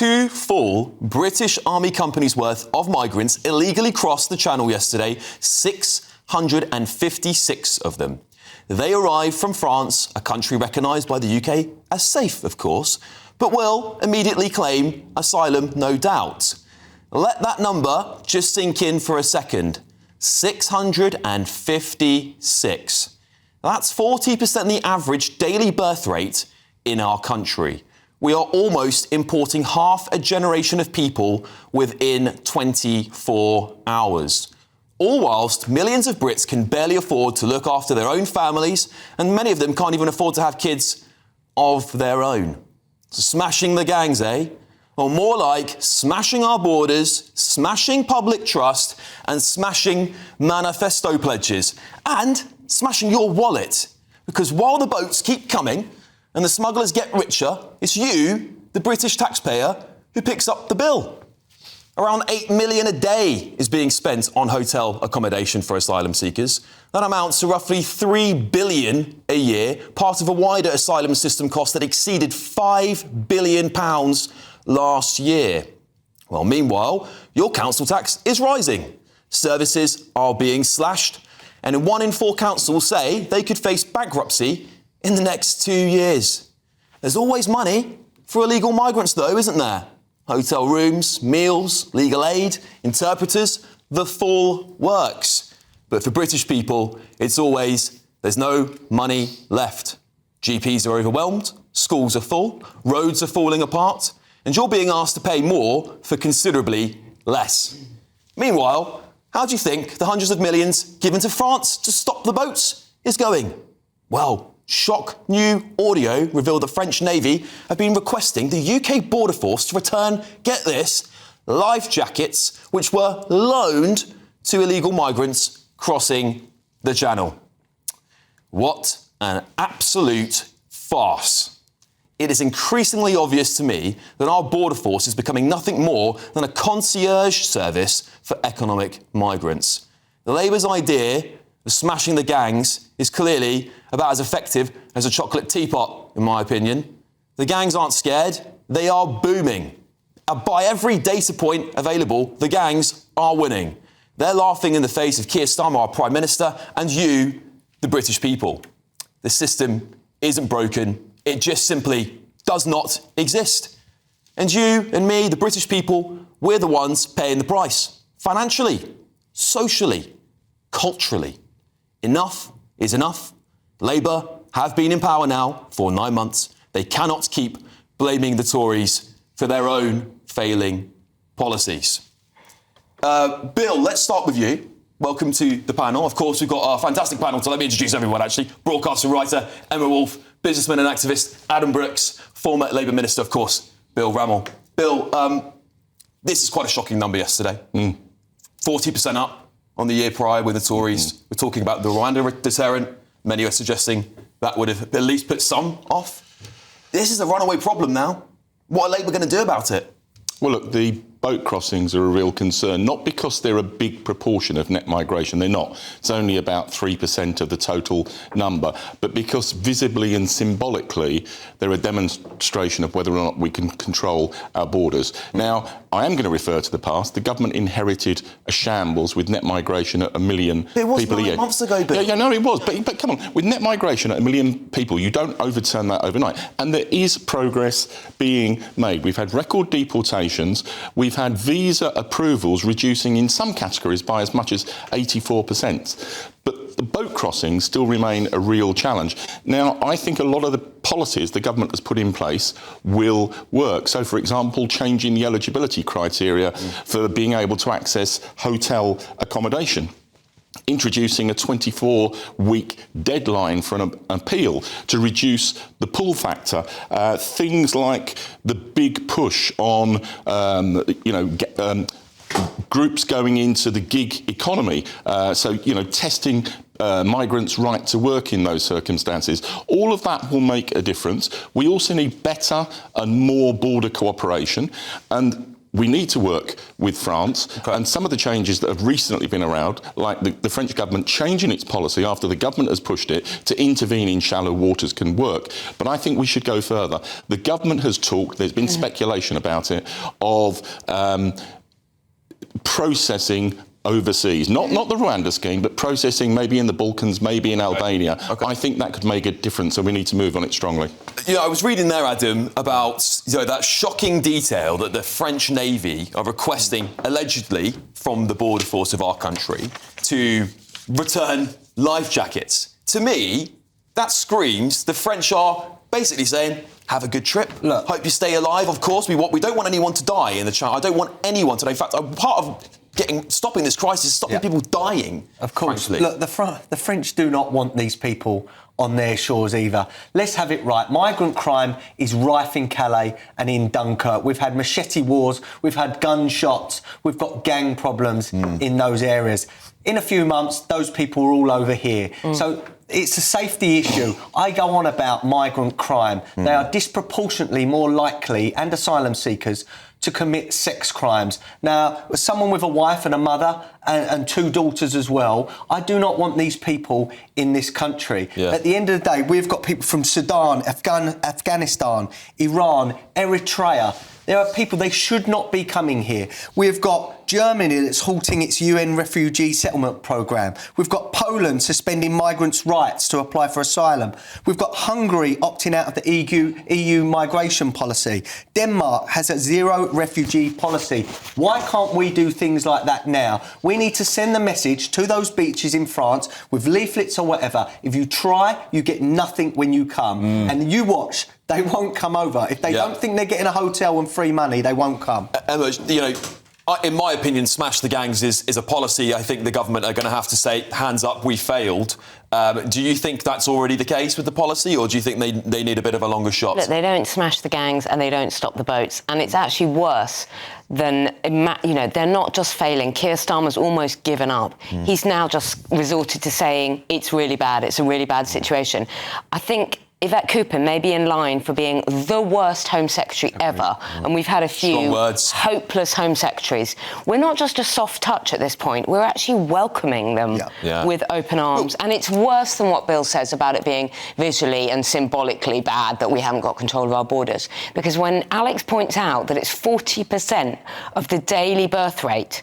2 full British Army companies' worth of migrants illegally crossed the Channel yesterday, 656 of them. They arrived from France, a country recognised by the UK as safe, of course, but will immediately claim asylum, no doubt. Let that number just sink in for a second. 656. That's 40% the average daily birth rate in our country. We are almost importing half a generation of people within 24 hours. All whilst millions of Brits can barely afford to look after their own families, and many of them can't even afford to have kids of their own. So smashing the gangs, eh? Or more like smashing our borders, smashing public trust, and smashing manifesto pledges. And smashing your wallet. Because while the boats keep coming and the smugglers get richer, it's you, the British taxpayer, who picks up the bill. Around $8 million a day is being spent on hotel accommodation for asylum seekers. That amounts to roughly $3 billion a year, part of a wider asylum system cost that exceeded £5 billion last year. Well, meanwhile, your council tax is rising. Services are being slashed, and 1 in 4 councils say they could face bankruptcy in the next 2 years. There's always money for illegal migrants, though, isn't there? Hotel rooms, meals, legal aid, interpreters, the full works. But for British people, it's always, there's no money left. GPs are overwhelmed, schools are full, roads are falling apart, and you're being asked to pay more for considerably less. Meanwhile, how do you think the hundreds of millions given to France to stop the boats is going? Well, shock new audio revealed the French Navy have been requesting the UK Border Force to return, get this, life jackets which were loaned to illegal migrants crossing the Channel. What an absolute farce. It is increasingly obvious to me that our border force is becoming nothing more than a concierge service for economic migrants. The Labour's idea of smashing the gangs is clearly about as effective as a chocolate teapot, in my opinion. The gangs aren't scared, they are booming. By every data point available, the gangs are winning. They're laughing in the face of Keir Starmer, our Prime Minister, and you, the British people. The system isn't broken. It just simply does not exist. And you and me, the British people, we're the ones paying the price. Financially, socially, culturally. Enough is enough. Labour have been in power now for 9 months. They cannot keep blaming the Tories for their own failing policies. Bill, let's start with you. Welcome to the panel. Of course, we've got our fantastic panel, so let me introduce everyone, actually. Broadcaster, writer, Emma Wolfe, businessman and activist, Adam Brooks, former Labour Minister, of course, Bill Rammell. Bill, this is quite a shocking number yesterday. 40% up on the year prior with the Tories. We're talking about the Rwanda deterrent. Many are suggesting that would have at least put some off. This is a runaway problem now. What are Labour going to do about it? Well, look, the boat crossings are a real concern, not because they're a big proportion of net migration, they're not. It's only about 3% of the total number, but because visibly and symbolically they're a demonstration of whether or not we can control our borders. Now, I am going to refer to the past. The government inherited a shambles with net migration at 1 million people a year. It was 9 months ago, Bill. Yeah, no, it was. But come on, with net migration at 1 million people, you don't overturn that overnight. And there is progress being made. We've had record deportations. We've had visa approvals reducing in some categories by as much as 84%. But the boat crossings still remain a real challenge. Now, I think a lot of the policies the government has put in place will work. So, for example, changing the eligibility criteria for being able to access hotel accommodation. Introducing a 24-week deadline for an appeal to reduce the pull factor. Things like the big push on, groups going into the gig economy. Testing migrants' right to work in those circumstances. All of that will make a difference. We also need better and more border cooperation. And we need to work with France, and some of the changes that have recently been around, like the French government changing its policy after the government has pushed it to intervene in shallow waters, can work. But I think we should go further. The government has talked, there's been speculation about it, of processing overseas, not the Rwanda scheme, but processing maybe in the Balkans, maybe in Albania. I think that could make a difference, and we need to move on it strongly. I was reading there, Adam, about that shocking detail that the French Navy are requesting, allegedly, from the border force of our country to return life jackets. To me, that screams the French are basically saying, have a good trip. Look, hope you stay alive. Of course, we don't want anyone to die in the channel. I don't want anyone to die. In fact, part of stopping this crisis, stopping people dying. Of course. Frankly. Look, the French do not want these people on their shores either. Let's have it right. Migrant crime is rife in Calais and in Dunkirk. We've had machete wars, we've had gunshots, we've got gang problems in those areas. In a few months, those people are all over here. So it's a safety issue. I go on about migrant crime. They are disproportionately more likely, and asylum seekers, to commit sex crimes. Now, as someone with a wife and a mother and two daughters as well, I do not want these people in this country. Yeah. At the end of the day, we've got people from Sudan, Afghanistan, Iran, Eritrea. There are people, they should not be coming here. We've got Germany that's halting its UN refugee settlement programme. We've got Poland suspending migrants' rights to apply for asylum. We've got Hungary opting out of the EU migration policy. Denmark has a zero refugee policy. Why can't we do things like that now? We need to send the message to those beaches in France with leaflets or whatever. If you try, you get nothing when you come. And you watch. They won't come over. If they don't think they're getting a hotel and free money, they won't come. Emma, in my opinion, smash the gangs is a policy. I think the government are going to have to say, hands up, we failed. Do you think that's already the case with the policy, or do you think they need a bit of a longer shot? Look, they don't smash the gangs and they don't stop the boats. And it's actually worse than, they're not just failing. Keir Starmer's almost given up. He's now just resorted to saying it's really bad, it's a really bad situation. I think Yvette Cooper may be in line for being the worst Home Secretary ever, and we've had a few hopeless Home Secretaries. We're not just a soft touch at this point, we're actually welcoming them with open arms. And it's worse than what Bill says about it being visually and symbolically bad that we haven't got control of our borders. Because when Alex points out that it's 40% of the daily birth rate,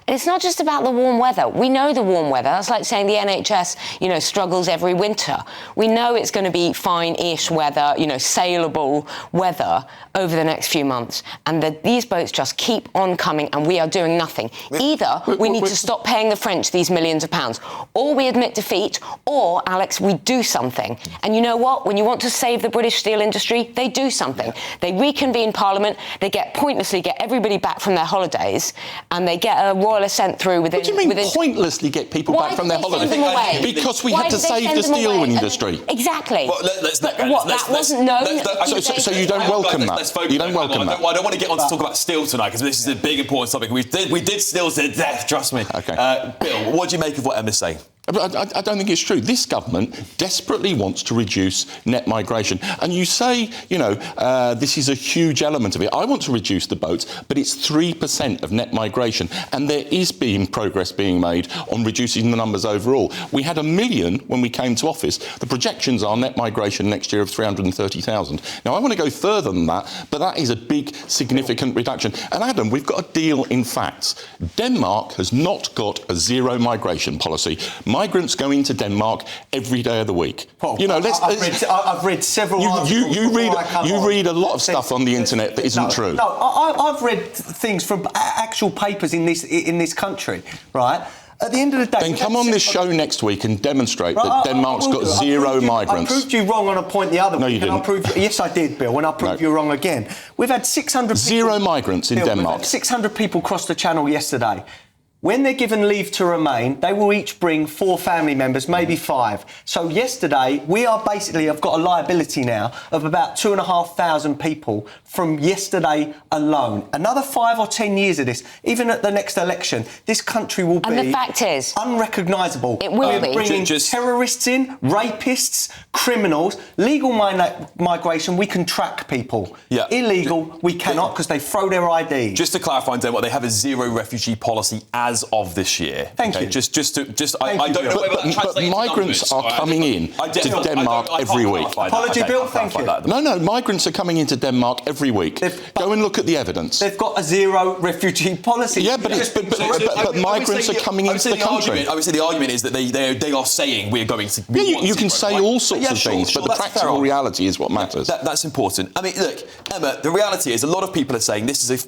and it's not just about the warm weather. We know the warm weather. That's like saying the NHS, struggles every winter. We know it's going to be fine-ish weather, sailable weather over the next few months. And these boats just keep on coming and we are doing nothing. Either we need to stop paying the French these millions of pounds, or we admit defeat, or, Alex, we do something. And you know what? When you want to save the British steel industry, they do something. They reconvene Parliament, they pointlessly get everybody back from their holidays, and they get a royal assent through within... What do you mean pointlessly get people back from their holidays? Because we had to save the steel industry. Exactly. Well, that wasn't known. So you don't welcome that? You don't welcome that? I don't want to get on to talk about steel tonight, because this is a big, important topic. We did steel to death, trust me. OK. Bill, what do you make of what Emma's saying? I don't think it's true. This government desperately wants to reduce net migration. And you say, this is a huge element of it. I want to reduce the boats, but it's 3% of net migration. And there is progress being made on reducing the numbers overall. We had 1 million when we came to office. The projections are net migration next year of 330,000. Now, I want to go further than that, but that is a big, significant reduction. And Adam, we've got a deal in facts. Denmark has not got a zero migration policy. Migrants go into Denmark every day of the week. Well, I've read several articles. You read a lot of stuff on the internet that isn't true. No, I've read things from actual papers in this country, right? At the end of the day... Then come on this show next week and demonstrate that Denmark's got zero migrants. I proved you wrong on a point the other week. No, you didn't. Yes, I did, Bill, and I proved you wrong again. We've had 600 people... Zero migrants in Denmark. We've had 600 people cross the channel yesterday. When they're given leave to remain, they will each bring 4 family members, maybe 5. So yesterday, I've got a liability now of about 2,500 people from yesterday alone. Another 5 or 10 years of this, even at the next election, this country will be... And the fact is... unrecognisable. It will be. We're bringing terrorists in, rapists, criminals. Legal migration, we can track people. Yeah. Illegal, we cannot, because they throw their IDs. Just to clarify, what they have a zero refugee policy as of this year. Thank you. I don't know whether that translates But to migrants numbers, are coming in to Denmark every week. Apology, Bill, thank you. No, migrants are coming into Denmark every week. Go and look at the evidence. They've got a zero refugee policy. Yeah, but migrants are coming into the country. Obviously, the argument is that they are saying we're going to... You can say all sorts of things, but the practical reality is what matters. That's important. I mean, look, Emma, the reality is a lot of people are saying this is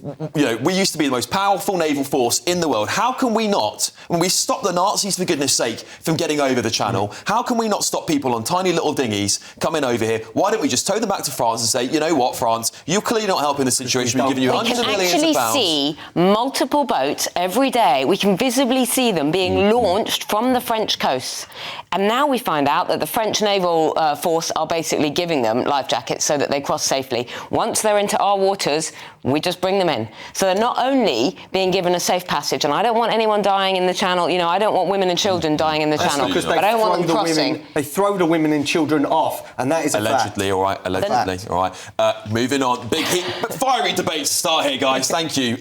we used to be the most powerful naval force in the world. How can we not, when we stop the Nazis, for goodness sake, from getting over the channel, how can we not stop people on tiny little dinghies coming over here? Why don't we just tow them back to France and say, you know what, France, you're clearly not helping the situation. We're giving you hundreds of millions of pounds. We can actually see multiple boats every day. We can visibly see them being launched from the French coast. And now we find out that the French naval force are basically giving them life jackets so that they cross safely. Once they're into our waters, we just bring them in. So they're not only being given a safe passage, and I don't want anyone dying in the channel. I don't want women and children dying in the channel. But I don't want them crossing. They throw the women and children off, and that is a allegedly, fact. all right. Allegedly, all right. Moving on. Big heat, fiery debate to start here, guys. Thank you.